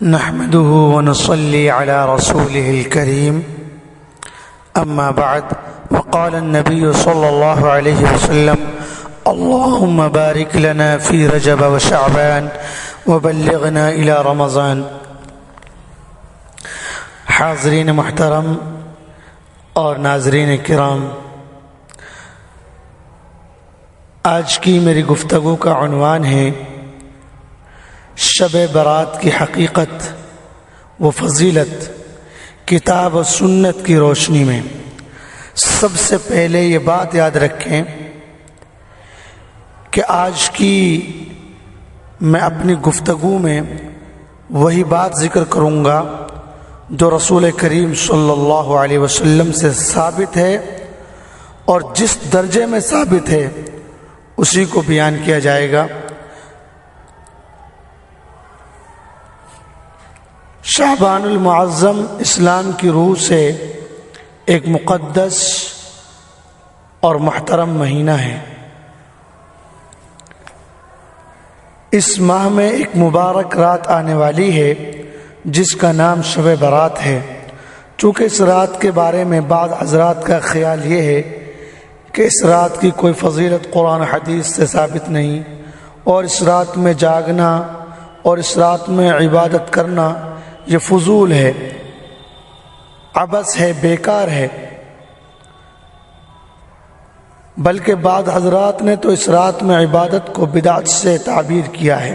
نحمده ونصلي على رسوله الكريم أما بعد وقال النبي صلى الله عليه وسلم اللهم بارك لنا في رجب وشعبان وبلغنا إلى رمضان۔ حاضرین محترم اور ناظرین کرام، آج کی میری گفتگو کا عنوان ہے شب برات کی حقیقت و فضیلت کتاب و سنت کی روشنی میں۔ سب سے پہلے یہ بات یاد رکھیں کہ آج کی میں اپنی گفتگو میں وہی بات ذکر کروں گا جو رسول کریم صلی اللہ علیہ وسلم سے ثابت ہے، اور جس درجے میں ثابت ہے اسی کو بیان کیا جائے گا۔ شعبان المعظم اسلام کی روح سے ایک مقدس اور محترم مہینہ ہے۔ اس ماہ میں ایک مبارک رات آنے والی ہے جس کا نام شب برات ہے۔ چونکہ اس رات کے بارے میں بعض حضرات کا خیال یہ ہے کہ اس رات کی کوئی فضیلت قرآن حدیث سے ثابت نہیں، اور اس رات میں جاگنا اور اس رات میں عبادت کرنا یہ فضول ہے، عبث ہے، بیکار ہے۔ بلکہ بعض حضرات نے تو اس رات میں عبادت کو بدعت سے تعبیر کیا ہے۔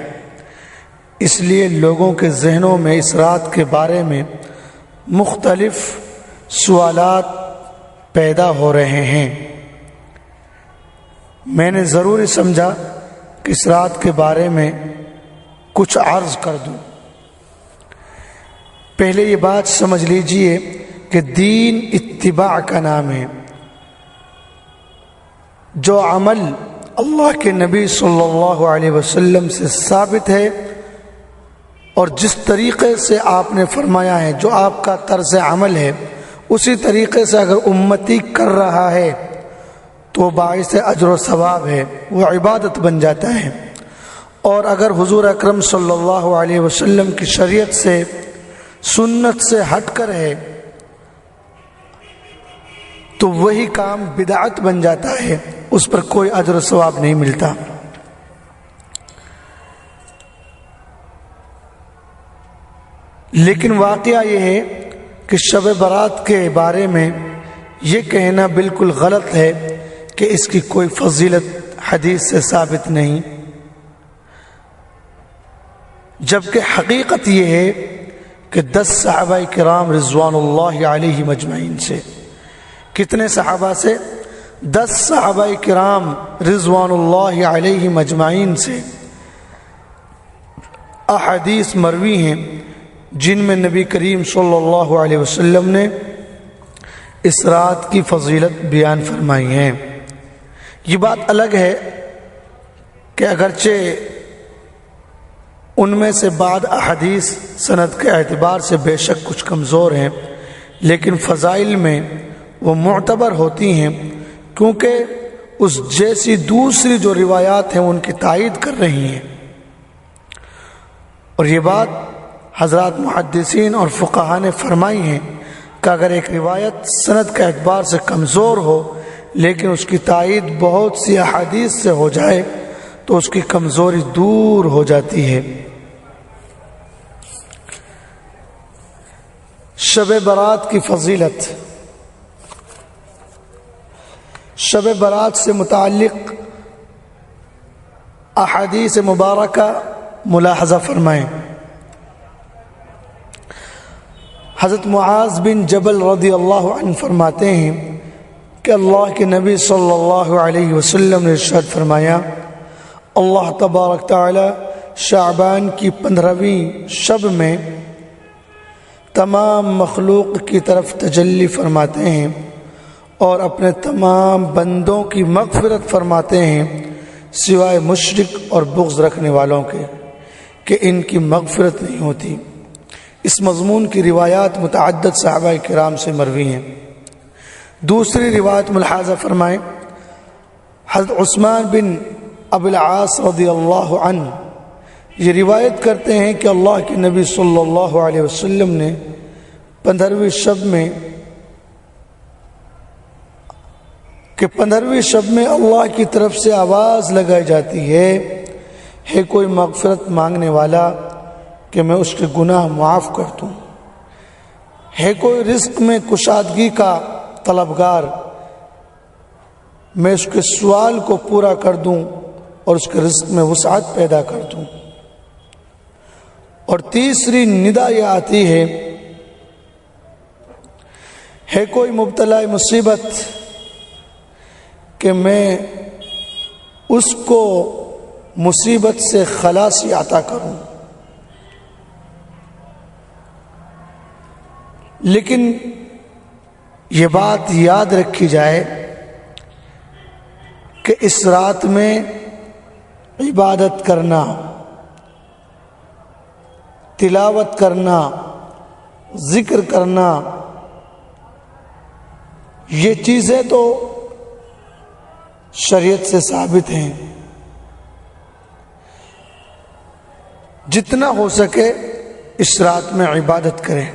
اس لیے لوگوں کے ذہنوں میں اس رات کے بارے میں مختلف سوالات پیدا ہو رہے ہیں۔ میں نے ضروری سمجھا کہ اس رات کے بارے میں کچھ عرض کر دوں۔ پہلے یہ بات سمجھ لیجئے کہ دین اتباع کا نام ہے۔ جو عمل اللہ کے نبی صلی اللہ علیہ وسلم سے ثابت ہے اور جس طریقے سے آپ نے فرمایا ہے، جو آپ کا طرز عمل ہے، اسی طریقے سے اگر امتی کر رہا ہے تو باعث اجر و ثواب ہے، وہ عبادت بن جاتا ہے۔ اور اگر حضور اکرم صلی اللہ علیہ وسلم کی شریعت سے، سنت سے ہٹ کر ہے تو وہی کام بدعت بن جاتا ہے، اس پر کوئی اجر و ثواب نہیں ملتا۔ لیکن واقعہ یہ ہے کہ شب برات کے بارے میں یہ کہنا بالکل غلط ہے کہ اس کی کوئی فضیلت حدیث سے ثابت نہیں، جبکہ حقیقت یہ ہے کہ 10 صحابہ کرام رضوان اللہ علیہ مجمعین سے۔ کتنے صحابہ سے؟ 10 صحابہ کرام رضوان اللہ علیہ مجمعین سے احادیث مروی ہیں جن میں نبی کریم صلی اللہ علیہ وسلم نے اس رات کی فضیلت بیان فرمائی ہے۔ یہ بات الگ ہے کہ اگرچہ ان میں سے بعض احادیث سند کے اعتبار سے بے شک کچھ کمزور ہیں، لیکن فضائل میں وہ معتبر ہوتی ہیں، کیونکہ اس جیسی دوسری جو روایات ہیں ان کی تائید کر رہی ہیں۔ اور یہ بات حضرات محدثین اور فقہاء نے فرمائی ہیں کہ اگر ایک روایت سند کے اعتبار سے کمزور ہو لیکن اس کی تائید بہت سی احادیث سے ہو جائے تو اس کی کمزوری دور ہو جاتی ہے۔ شب برات کی فضیلت۔ شب برات سے متعلق احادیث مبارکہ ملاحظہ فرمائیں۔ حضرت معاذ بن جبل رضی اللہ عنہ فرماتے ہیں کہ اللہ کے نبی صلی اللہ علیہ وسلم نے ارشاد فرمایا، اللہ تبارک تعالی شعبان کی 15ویں شب میں تمام مخلوق کی طرف تجلی فرماتے ہیں اور اپنے تمام بندوں کی مغفرت فرماتے ہیں سوائے مشرک اور بغض رکھنے والوں کے، کہ ان کی مغفرت نہیں ہوتی۔ اس مضمون کی روایات متعدد صحابہ کرام سے مروی ہیں۔ دوسری روایت ملاحظہ فرمائیں، حضرت عثمان بن ابو العاص رضی اللہ عنہ یہ روایت کرتے ہیں کہ اللہ کے نبی صلی اللہ علیہ وسلم نے 15ویں شب میں اللہ کی طرف سے آواز لگائی جاتی ہے کوئی مغفرت مانگنے والا کہ میں اس کے گناہ معاف کر دوں، ہے کوئی رزق میں کشادگی کا طلبگار، میں اس کے سوال کو پورا کر دوں اور اس کے رزق میں وسعت پیدا کر دوں۔ اور تیسری ندا یہ آتی ہے کوئی مبتلا مصیبت کہ میں اس کو مصیبت سے خلاصی عطا کروں۔ لیکن یہ بات یاد رکھی جائے کہ اس رات میں عبادت کرنا، تلاوت کرنا، ذکر کرنا، یہ چیزیں تو شریعت سے ثابت ہیں۔ جتنا ہو سکے اس رات میں عبادت کریں۔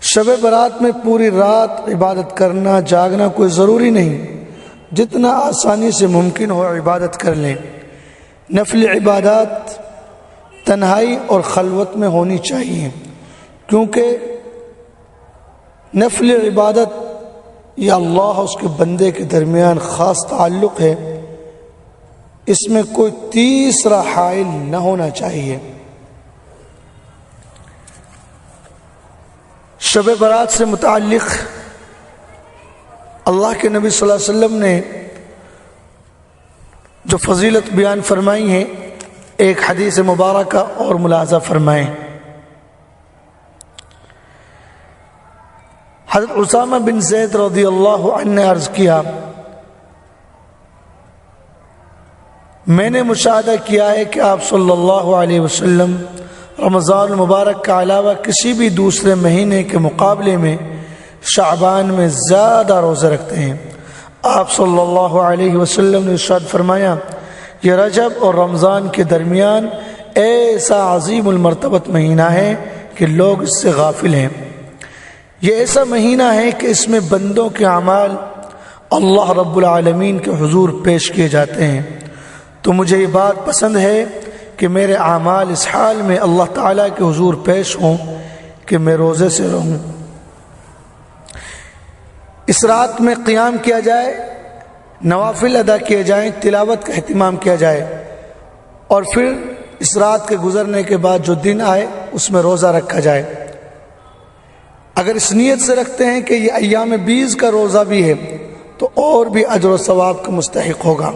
شب برات میں پوری رات عبادت کرنا، جاگنا کوئی ضروری نہیں، جتنا آسانی سے ممکن ہو عبادت کر لیں۔ نفل عبادات تنہائی اور خلوت میں ہونی چاہیے، کیونکہ نفل عبادت یہ اللہ اور اس کے بندے کے درمیان خاص تعلق ہے، اس میں کوئی تیسرا حائل نہ ہونا چاہیے۔ شب برات سے متعلق اللہ کے نبی صلی اللہ علیہ وسلم نے جو فضیلت بیان فرمائی ہے، ایک حدیث مبارکہ اور ملاحظہ فرمائیں۔ حضرت اسامہ بن زید رضی اللہ عنہ نے عرض کیا، میں نے مشاہدہ کیا ہے کہ آپ صلی اللہ علیہ وسلم رمضان المبارک کا علاوہ کسی بھی دوسرے مہینے کے مقابلے میں شعبان میں زیادہ روزہ رکھتے ہیں۔ آپ صلی اللہ علیہ وسلم نے ارشاد فرمایا، یہ رجب اور رمضان کے درمیان ایسا عظیم المرتبت مہینہ ہے کہ لوگ اس سے غافل ہیں۔ یہ ایسا مہینہ ہے کہ اس میں بندوں کے اعمال اللہ رب العالمین کے حضور پیش کیے جاتے ہیں، تو مجھے یہ بات پسند ہے کہ میرے اعمال اس حال میں اللہ تعالیٰ کے حضور پیش ہوں کہ میں روزے سے رہوں۔ اس رات میں قیام کیا جائے، نوافل ادا کیے جائیں، تلاوت کا اہتمام کیا جائے، اور پھر اس رات کے گزرنے کے بعد جو دن آئے اس میں روزہ رکھا جائے۔ اگر اس نیت سے رکھتے ہیں کہ یہ ایام 20 کا روزہ بھی ہے تو اور بھی اجر و ثواب کا مستحق ہوگا۔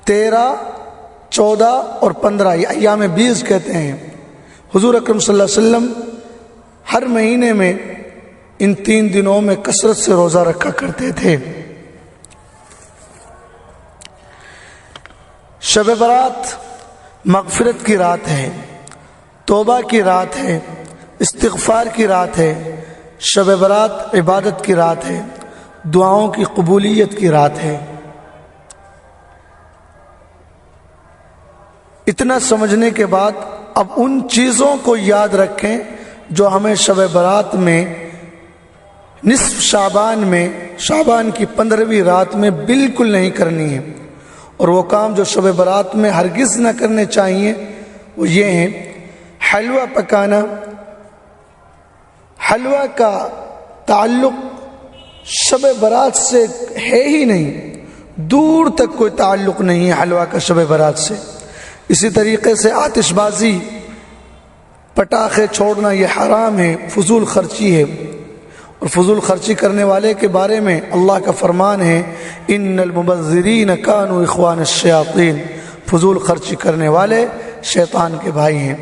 13، 14 اور 15 یہ ایام 20 کہتے ہیں۔ حضور اکرم صلی اللہ علیہ وسلم ہر مہینے میں ان 3 دنوں میں کثرت سے روزہ رکھا کرتے تھے۔ شب برات مغفرت کی رات ہے، توبہ کی رات ہے، استغفار کی رات ہے۔ شب برات عبادت کی رات ہے، دعاؤں کی قبولیت کی رات ہے۔ اتنا سمجھنے کے بعد اب ان چیزوں کو یاد رکھیں جو ہمیں شب برات میں، نصف شعبان میں، شعبان کی 15ویں رات میں بالکل نہیں کرنی ہے، اور وہ کام جو شب برات میں ہرگز نہ کرنے چاہیے وہ یہ ہیں: حلوہ پکانا۔ حلوہ کا تعلق شب برات سے ہے ہی نہیں، دور تک کوئی تعلق نہیں ہے حلوہ کا شب برات سے۔ اسی طریقے سے آتش بازی، پٹاخے چھوڑنا یہ حرام ہے، فضول خرچی ہے، اور فضول خرچی کرنے والے کے بارے میں اللہ کا فرمان ہے، ان المبذرین کانوا اخوان الشیاطین، فضول خرچی کرنے والے شیطان کے بھائی ہیں۔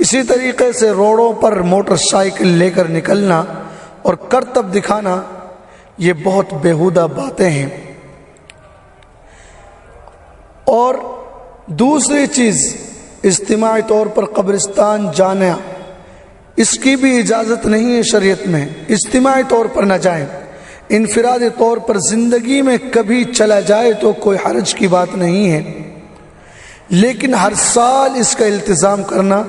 اسی طریقے سے روڈوں پر موٹر سائیکل لے کر نکلنا اور کرتب دکھانا یہ بہت بیہودہ باتیں ہیں۔ اور دوسری چیز، اجتماعی طور پر قبرستان جانا، اس کی بھی اجازت نہیں ہے شریعت میں۔ اجتماعی طور پر نہ جائیں، انفرادی طور پر زندگی میں کبھی چلا جائے تو کوئی حرج کی بات نہیں ہے، لیکن ہر سال اس کا التزام کرنا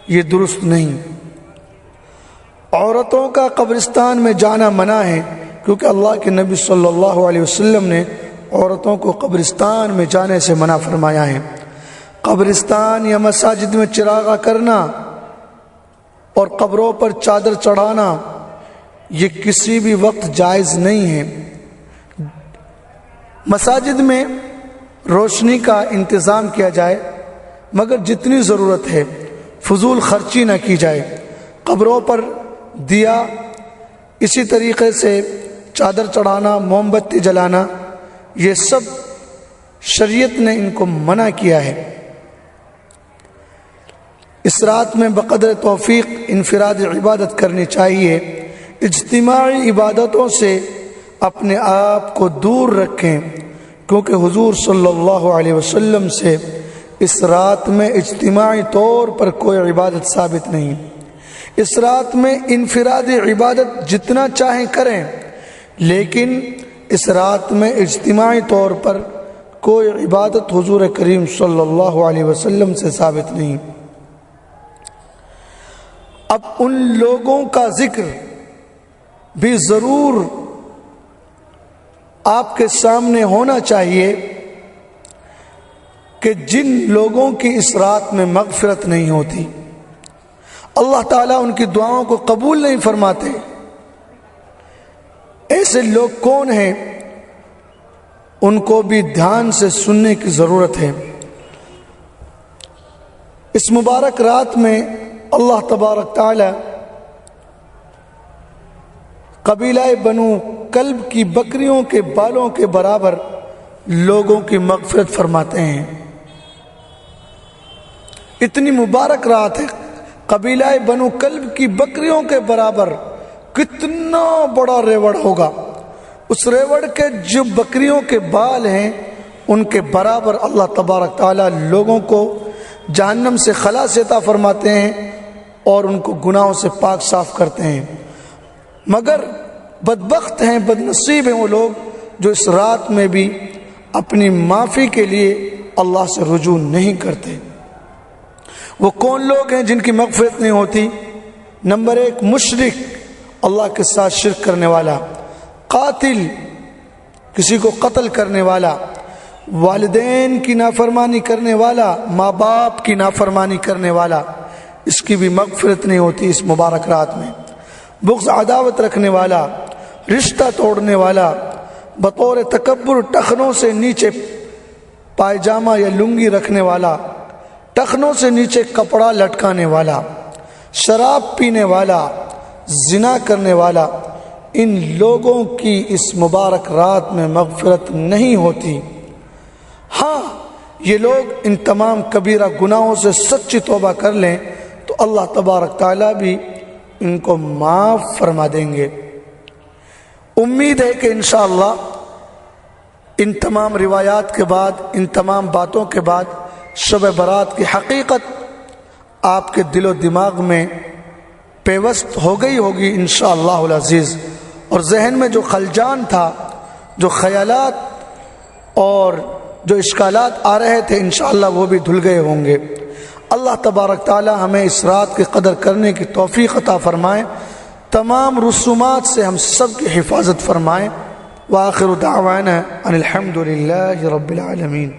یہ درست نہیں۔ عورتوں کا قبرستان میں جانا منع ہے، کیونکہ اللہ کے نبی صلی اللہ علیہ وسلم نے عورتوں کو قبرستان میں جانے سے منع فرمایا ہے۔ قبرستان یا مساجد میں چراغاں کرنا اور قبروں پر چادر چڑھانا یہ کسی بھی وقت جائز نہیں ہے۔ مساجد میں روشنی کا انتظام کیا جائے، مگر جتنی ضرورت ہے، فضول خرچی نہ کی جائے۔ قبروں پر دیا، اسی طریقے سے چادر چڑھانا، موم بتی جلانا، یہ سب شریعت نے ان کو منع کیا ہے۔ اس رات میں بقدر توفیق انفراد عبادت کرنی چاہیے۔ اجتماعی عبادتوں سے اپنے آپ کو دور رکھیں، کیونکہ حضور صلی اللہ علیہ وسلم سے اس رات میں اجتماعی طور پر کوئی عبادت ثابت نہیں۔ اس رات میں انفرادی عبادت جتنا چاہیں کریں، لیکن اس رات میں اجتماعی طور پر کوئی عبادت حضور کریم صلی اللہ علیہ وسلم سے ثابت نہیں۔ اب ان لوگوں کا ذکر بھی ضرور آپ کے سامنے ہونا چاہیے کہ جن لوگوں کی اس رات میں مغفرت نہیں ہوتی، اللہ تعالیٰ ان کی دعاؤں کو قبول نہیں فرماتے۔ ایسے لوگ کون ہیں؟ ان کو بھی دھیان سے سننے کی ضرورت ہے۔ اس مبارک رات میں اللہ تبارک تعالی قبیلہ بنو کلب کی بکریوں کے بالوں کے برابر لوگوں کی مغفرت فرماتے ہیں۔ اتنی مبارک رات ہے، قبیلہ بنو کلب کی بکریوں کے برابر کتنا بڑا ریوڑ ہوگا، اس ریوڑ کے جو بکریوں کے بال ہیں ان کے برابر اللہ تبارک تعالی لوگوں کو جہنم سے خلاص عطا فرماتے ہیں اور ان کو گناہوں سے پاک صاف کرتے ہیں۔ مگر بدبخت ہیں، بد نصیب ہیں وہ لوگ جو اس رات میں بھی اپنی معافی کے لیے اللہ سے رجوع نہیں کرتے۔ وہ کون لوگ ہیں جن کی مغفرت نہیں ہوتی؟ نمبر 1، مشرک، اللہ کے ساتھ شرک کرنے والا، قاتل، کسی کو قتل کرنے والا، والدین کی نافرمانی کرنے والا، ماں باپ کی نافرمانی کرنے والا، اس کی بھی مغفرت نہیں ہوتی اس مبارک رات میں۔ بغض عداوت رکھنے والا، رشتہ توڑنے والا، بطور تکبر ٹخنوں سے نیچے پائجامہ یا لنگی رکھنے والا، ٹخنوں سے نیچے کپڑا لٹکانے والا، شراب پینے والا، زنا کرنے والا، ان لوگوں کی اس مبارک رات میں مغفرت نہیں ہوتی۔ ہاں، یہ لوگ ان تمام کبیرہ گناہوں سے سچی توبہ کر لیں تو اللہ تبارک تعالیٰ بھی ان کو معاف فرما دیں گے۔ امید ہے کہ انشاءاللہ ان تمام روایات کے بعد، ان تمام باتوں کے بعد شب برات کی حقیقت آپ کے دل و دماغ میں پیوست ہو گئی ہوگی انشاءاللہ العزیز، اور ذہن میں جو خلجان تھا، جو خیالات اور جو اشکالات آ رہے تھے، انشاءاللہ وہ بھی دھل گئے ہوں گے۔ اللہ تبارک تعالی ہمیں اس رات کی قدر کرنے کی توفیق عطا فرمائے، تمام رسومات سے ہم سب کی حفاظت فرمائے۔ وآخر دعوانا ان الحمد للہ رب العالمین۔